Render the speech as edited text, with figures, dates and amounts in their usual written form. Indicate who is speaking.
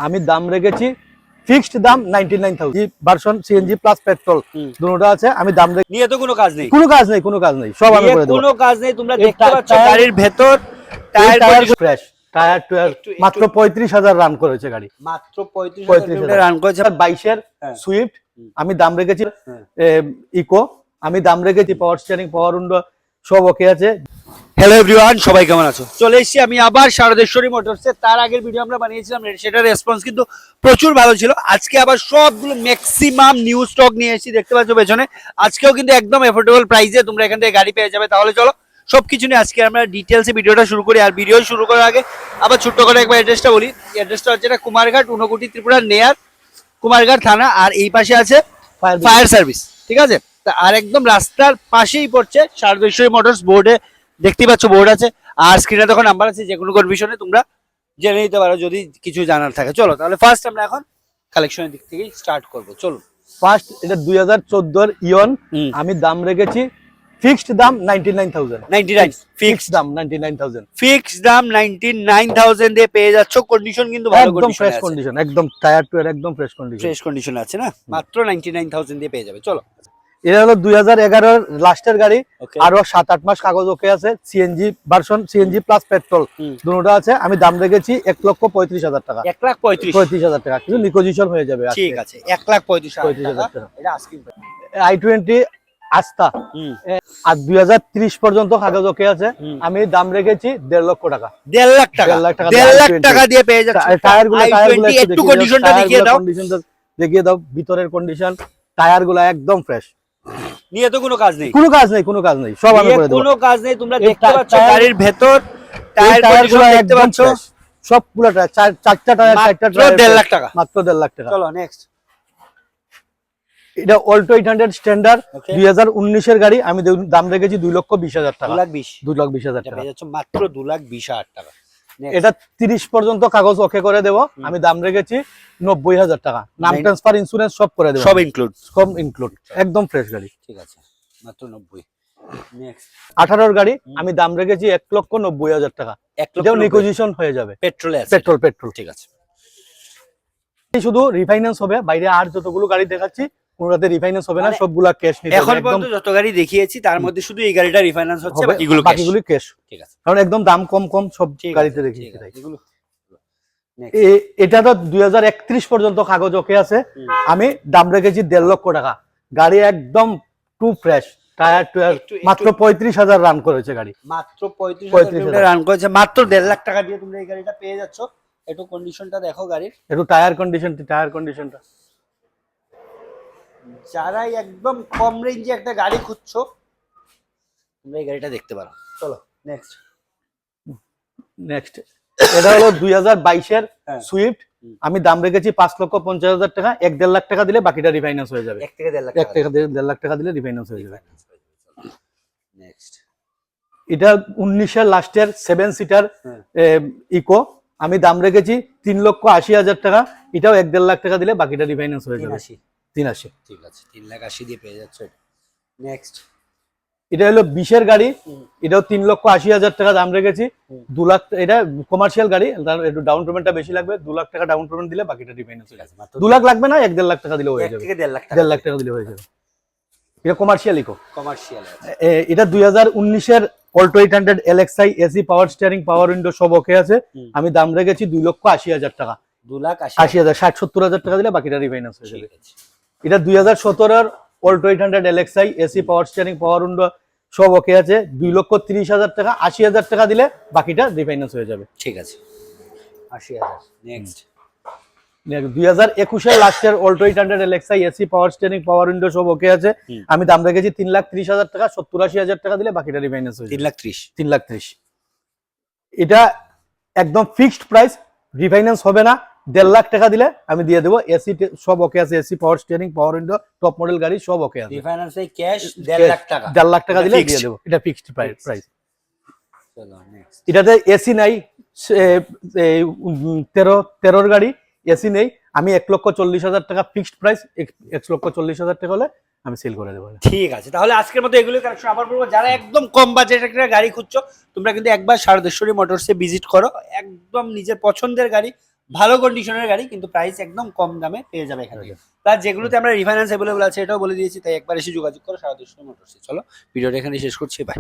Speaker 1: আমি দাম রেখেছি ফিক্সড দাম 99000 ভার্সন সিএনজি প্লাস পেট্রোল দুটোটা আছে। আমি দাম
Speaker 2: নিয়ে তো কোনো কাজ নেই,
Speaker 1: কোনো কাজ নেই সব আমি করে দেব।
Speaker 2: কোনো কাজ নেই। তোমরা দেখতে পাচ্ছ গাড়ির ভেতর
Speaker 1: টায়ার ফ্রেশ, টায়ার মাত্র 35000 রান করেছে গাড়ি,
Speaker 2: মাত্র 35000 রান করেছে।
Speaker 1: 22 এর সুইফট আমি দাম রেখেছি ইকো, আমি দাম রেখেছি পাওয়ার স্টিয়ারিং পাওয়ার উইন্ডো সব ওকে আছে।
Speaker 2: হ্যালো এভরিওয়ান, সবাই কেমন আছো? চলে এসেছি আমি আবার শারদেশ্বরী মোটরসে। তার আগের ভিডিও আমরা বানিয়েছিলাম, সেটার রেসপন্স কিন্তু প্রচুর ভালো ছিল। আজকে আবার সবগুলো ম্যাক্সিমাম নিউ স্টক নিয়ে এসেছি, দেখতে পাচ্ছ পেছনে। আজকেও কিন্তু একদম এফোর্ডেবল প্রাইসে তোমরা এখান থেকে গাড়ি পেয়ে যাবে। তাহলে চলো সবকিছু নিয়ে আজকে আমরা ডিটেলসে ভিডিওটা শুরু করি। আর ভিডিও শুরু করার আগে আবার ছোট্ট করে একবার অ্যাড্রেসটা বলি। অ্যাড্রেসটা হচ্ছে এটা কুমারঘাট, ঊনকোটি, ত্রিপুরা নেয়ার কুমারঘাট থানা। আর এই পাশে আছে ফায়ার সার্ভিস, ঠিক আছে? আর একদম রাস্তার পাশেই পড়ছে শারদেশ্বরী মোটরস, বোর্ডে দেখতে পাচ্ছ বোর্ড আছে। আর স্ক্রিনে তখন নাম্বার আছে, যে কোনো কনফিউশনে তোমরা জেনে নিতে পারো যদি কিছু জানার থাকে। চলো তাহলে ফার্স্ট আমরা এখন কালেকশনের দিক থেকে স্টার্ট করবো। চলো
Speaker 1: ফার্স্ট এটা 2014 এর ইয়ন, আমি দাম রেখেছি ফিক্সড দাম 99000 ফিক্সড দাম 99000
Speaker 2: ফিক্সড দাম 99000 দিয়ে পেয়ে যাচ্ছ। কন্ডিশন কিন্তু ভালো,
Speaker 1: একদম ফ্রেশ কন্ডিশন, একদম টায়ার টু একদম ফ্রেশ
Speaker 2: কন্ডিশন আছে না, মাত্র 99000 দিয়ে পেয়ে যাবে। চলো
Speaker 1: এটা হলো 2011 এর লাস্টের গাড়ি, আরো 7-8 মাস কাগজ ওকে আছে। CNG version, CNG plus petrol দুটোটা আছে। আমি দাম রেখেছি 1,35,000 টাকা, 1,35,000 টাকা, কিন্তু নিকোজিশন হয়ে যাবে।
Speaker 2: ঠিক আছে, 1,35,000 টাকা এটা আস্কিং প্রাইস।
Speaker 1: i20 আস্তা আর 2030 পর্যন্ত কাগজ ওকে আছে। আমি দাম রেখেছি 1.5 লক্ষ টাকা,
Speaker 2: 1.5 লাখ টাকা দিয়ে পেয়ে যাচ্ছে।
Speaker 1: টায়ারগুলো
Speaker 2: একটু কন্ডিশনটা
Speaker 1: দেখিয়ে দাও ভিতরের কন্ডিশন, টায়ারগুলো একদম ফ্রেশ।
Speaker 2: নিয়ে তো কোনো কাজ নেই,
Speaker 1: কোনো কাজ নেই সব আমি করে দেব,
Speaker 2: কোনো কাজ নেই। তোমরা দেখতে পাচ্ছ গাড়ির ভেতর টায়ারগুলো দেখতে পাচ্ছ
Speaker 1: সবগুলো টায়ার, চারটা টায়ার,
Speaker 2: মাত্র 1.5 লাখ টাকা,
Speaker 1: মাত্র 1.5 লাখ টাকা।
Speaker 2: চলো নেক্সট।
Speaker 1: এটা অল্টো 800 স্ট্যান্ডার্ড 2019 এর গাড়ি, আমি দাম রেখেছি 2,20,000 টাকা, 2,20,000 টাকা
Speaker 2: পেয়ে যাচ্ছ, মাত্র 2,20,000 টাকা।
Speaker 1: এটা 30 পর্যন্ত কাগজ ওকে করে দেব। আমি দাম রেখেছি 90,000 টাকা, নাম ট্রান্সফার ইন্স্যুরেন্স সব করে দেব,
Speaker 2: সব ইনক্লুড,
Speaker 1: একদম ফ্রেশ গাড়ি।
Speaker 2: ঠিক আছে, মাত্র 90। নেক্সট
Speaker 1: 18 এর গাড়ি, আমি দাম রেখেছি 1,90,000 টাকা, এটাও নিকোজিশন হয়ে যাবে। পেট্রোল
Speaker 2: ঠিক আছে।
Speaker 1: শুধু রিফাইন্যান্স হবে, বাইরে আর যতগুলো গাড়ি দেখাচ্ছি কোনটাতে রিফাইন্যান্স হবে না, সবগুলা ক্যাশ নিতে হবে।
Speaker 2: এখন পর্যন্ত যত গাড়ি দেখিয়েছি তার মধ্যে শুধু এই গাড়িটা রিফাইন্যান্স হচ্ছে, বাকিগুলো
Speaker 1: ক্যাশ।
Speaker 2: ঠিক আছে,
Speaker 1: কারণ একদম দাম কম সব গাড়িতে দেখিয়েছি। এটা তো 2031 পর্যন্ত কাগজ ওকে আছে। আমি দাম রেখেছি 1.5 লক্ষ টাকা, গাড়ি একদম টু ফ্রেশ, টায়ার মাত্র 35,000 রান করেছে গাড়ি,
Speaker 2: মাত্র 35,000 রান করেছে। মাত্র 1.5 লাখ টাকা দিয়ে তোমরা এই গাড়িটা পেয়ে যাচ্ছ। একটু কন্ডিশনটা দেখো গাড়ির,
Speaker 1: একটু টায়ার কন্ডিশনটা।
Speaker 2: যারাই একদম কম রেঞ্জে একটা গাড়ি খুঁজছো তোমরা এই গাড়িটা দেখতে পারো। চলো
Speaker 1: নেক্সট এটা হলো 2022 এর সুইফট, আমি দাম রেখেছি 5,50,000 টাকা, 1.5 লাখ টাকা দিলে বাকিটা রিফাইন্যান্স হয়ে যাবে।
Speaker 2: 1 থেকে 1.5
Speaker 1: লাখ টাকা দিলে রিফাইন্যান্স হয়ে যাবে।
Speaker 2: নেক্সট
Speaker 1: এটা 19 এর লাস্টের 7 সিটার ইকো, আমি দাম রেখেছি 3,80,000 টাকা, এটাও 1.5 লাখ টাকা দিলে বাকিটা রিফাইন্যান্স হয়ে যাবে। 380,
Speaker 2: ঠিক আছে, 3,80,000 দিয়ে পেয়ে যাচ্ছে। নেক্সট
Speaker 1: এটা হলো 20 এর গাড়ি, এটাও 3,80,000 টাকা দাম রেখেছি। 2 লাখ, এটা কমার্শিয়াল গাড়ি, একটু ডাউন পেমেন্টটা বেশি লাগবে। 2 লাখ টাকা ডাউন পেমেন্ট দিলে বাকিটা রিফাইন্যান্স হয়ে যাবে। 2 লাখ লাগবে না, 1.5 লাখ টাকা দিলে হয়ে যাবে। 1.5 লাখ টাকা দিলে হয়ে যাবে। এটা কমার্শিয়াল ইকো, এটা 2019 এর Alto 800 LXI AC power steering পাওয়ার উইন্ডো সব ওকে আছে। আমি দাম রেখেছি 2,80,000 টাকা, 2,80,000 60-70,000 টাকা দিলে বাকিটা রিফাইন্যান্স হয়ে যাবে। এটা 2017 এর Alto 800 LXI AC power steering পাওয়ার উইন্ডো সব ওকে আছে। 2,30,000 টাকা, 80,000 টাকা দিলে বাকিটা রিফাইন্যান্স হয়ে যাবে।
Speaker 2: ঠিক আছে, 80,000। নেক্সট
Speaker 1: 2021 এর লাস্টের Alto 800 LXI AC power steering পাওয়ার উইন্ডো সব ওকে আছে। আমি দাম রেখেছি 3,30,000 টাকা, 70-80,000 টাকা দিলে বাকিটা রিফাইন্যান্স হয়ে যাবে। 3,30,000। এটা একদম ফিক্সড প্রাইস, রিফাইন্যান্স হবে না। 1.5 লাখ টাকা দিলে আমি দিয়ে দেবো। এসি সব ওকে আছে, এসি পাওয়ার স্টিয়ারিং পাওয়ার উইন্ডো টপ মডেল গাড়ি সব ওকে আছে।
Speaker 2: রিফাইন্যান্সে ক্যাশ 1.5 লাখ টাকা,
Speaker 1: 1.5 লাখ টাকা দিলে দিয়ে দেবো। এটা ফিক্সড প্রাইস।
Speaker 2: চলো নেক্সট।
Speaker 1: এটাতে এসি নাই, 13 গাড়ি এসি নেই। আমি 1,40,000 টাকা ফিক্সড প্রাইস, 1,40,000 টাকা হলে আমি সেল করে দেবো।
Speaker 2: ঠিক আছে, তাহলে আজকের মতো এগুলো কালেকশন আবার বলবো। যারা একদম কম বাজেটের একটা গাড়ি খুঁজছো তোমরা কিন্তু একবার শারদেশ্বরী মোটরসে ভিজিট করো, একদম নিজের পছন্দের গাড়ি ভালো কন্ডিশনের গাড়ি, কিন্তু প্রাইস একদম কম দামে পেয়ে যাবে এখানে। প্লাস যেগুলোতে আমরা রিফাইন্যান্স অ্যাভেলেবল আছে এটাও বলে দিয়েছি, তাই একবার এসে যোগাযোগ করো সারদেশ্বরী মোটরসে। চলো ভিডিওটা এখানে শেষ করছি, বাই।